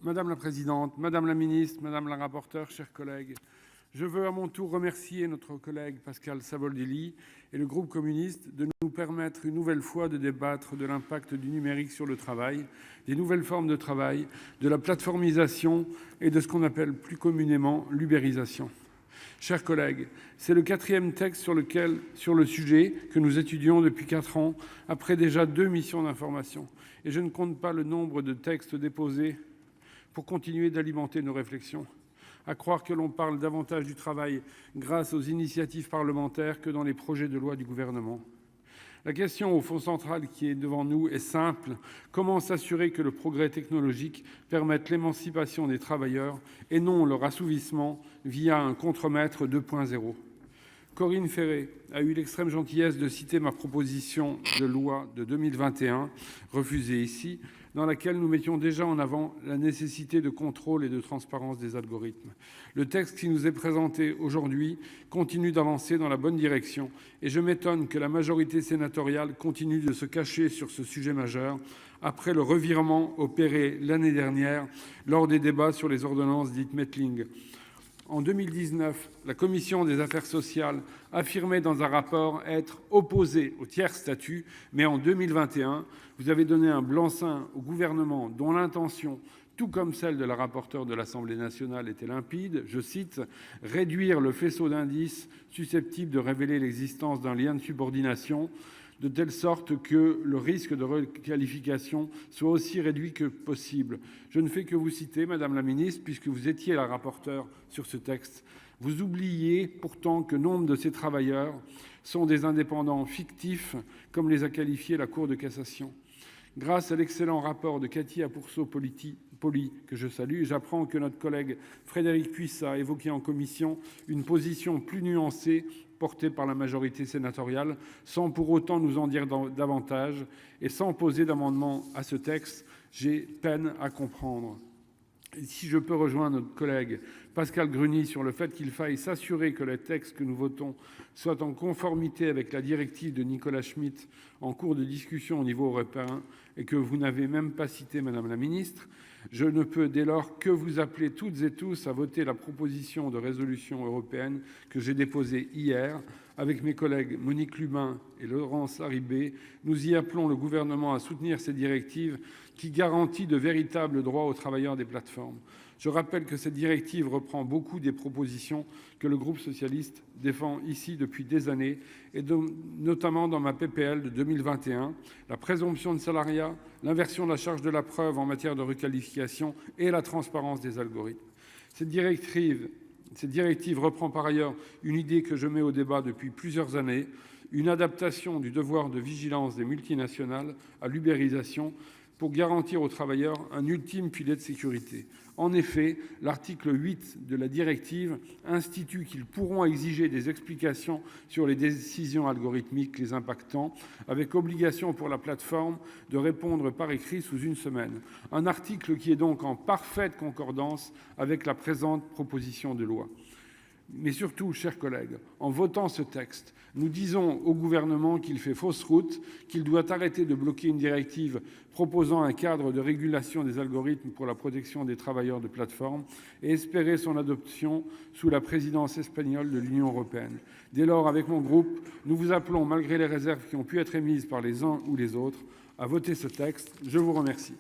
Madame la présidente, madame la ministre, madame la rapporteure, chers collègues, je veux à mon tour remercier notre collègue Pascal Savoldelli et le groupe communiste de nous permettre une nouvelle fois de débattre de l'impact du numérique sur le travail, des nouvelles formes de travail, de la plateformisation et de ce qu'on appelle plus communément l'ubérisation. Chers collègues, c'est le 4e texte sur le sujet que nous étudions depuis 4 ans, après déjà 2 missions d'information. Et je ne compte pas le nombre de textes déposés pour continuer d'alimenter nos réflexions. À croire que l'on parle davantage du travail grâce aux initiatives parlementaires que dans les projets de loi du gouvernement. La question au fond central qui est devant nous est simple. Comment s'assurer que le progrès technologique permette l'émancipation des travailleurs et non leur assouvissement via un contremaître 2.0 ? Corinne Ferré a eu l'extrême gentillesse de citer ma proposition de loi de 2021, refusée ici, dans laquelle nous mettions déjà en avant la nécessité de contrôle et de transparence des algorithmes. Le texte qui nous est présenté aujourd'hui continue d'avancer dans la bonne direction et je m'étonne que la majorité sénatoriale continue de se cacher sur ce sujet majeur après le revirement opéré l'année dernière lors des débats sur les ordonnances dites Mettling. En 2019, la Commission des affaires sociales affirmait dans un rapport être opposée au tiers-statut, mais en 2021, vous avez donné un blanc-seing au gouvernement dont l'intention, tout comme celle de la rapporteure de l'Assemblée nationale, était limpide, je cite, « réduire le faisceau d'indices susceptibles de révéler l'existence d'un lien de subordination » de telle sorte que le risque de requalification soit aussi réduit que possible. Je ne fais que vous citer, Madame la Ministre, puisque vous étiez la rapporteure sur ce texte. Vous oubliez pourtant que nombre de ces travailleurs sont des indépendants fictifs, comme les a qualifiés la Cour de cassation. Grâce à l'excellent rapport de Cathy Apourceau-Poly, que je salue, j'apprends que notre collègue Frédérique Puissat a évoqué en commission une position plus nuancée portée par la majorité sénatoriale, sans pour autant nous en dire davantage et sans poser d'amendement à ce texte, j'ai peine à comprendre. Et si je peux rejoindre notre collègue Pascale Gruny sur le fait qu'il faille s'assurer que les textes que nous votons soient en conformité avec la directive de Nicolas Schmit en cours de discussion au niveau européen et que vous n'avez même pas cité, Madame la Ministre, je ne peux dès lors que vous appeler toutes et tous à voter la proposition de résolution européenne que j'ai déposée hier avec mes collègues Monique Lubin et Laurence Harribey. Nous y appelons le gouvernement à soutenir ces directives qui garantissent de véritables droits aux travailleurs des plateformes. Je rappelle que cette directive reprend beaucoup des propositions que le groupe socialiste défend ici depuis des années, et notamment dans ma PPL de 2021, la présomption de salariat, l'inversion de la charge de la preuve en matière de requalification et la transparence des algorithmes. Cette directive reprend par ailleurs une idée que je mets au débat depuis plusieurs années, une adaptation du devoir de vigilance des multinationales à l'ubérisation pour garantir aux travailleurs un ultime filet de sécurité. En effet, l'article 8 de la directive institue qu'ils pourront exiger des explications sur les décisions algorithmiques les impactant, avec obligation pour la plateforme de répondre par écrit sous 1 semaine. Un article qui est donc en parfaite concordance avec la présente proposition de loi. Mais surtout, chers collègues, en votant ce texte, nous disons au gouvernement qu'il fait fausse route, qu'il doit arrêter de bloquer une directive proposant un cadre de régulation des algorithmes pour la protection des travailleurs de plateforme et espérer son adoption sous la présidence espagnole de l'Union européenne. Dès lors, avec mon groupe, nous vous appelons, malgré les réserves qui ont pu être émises par les uns ou les autres, à voter ce texte. Je vous remercie.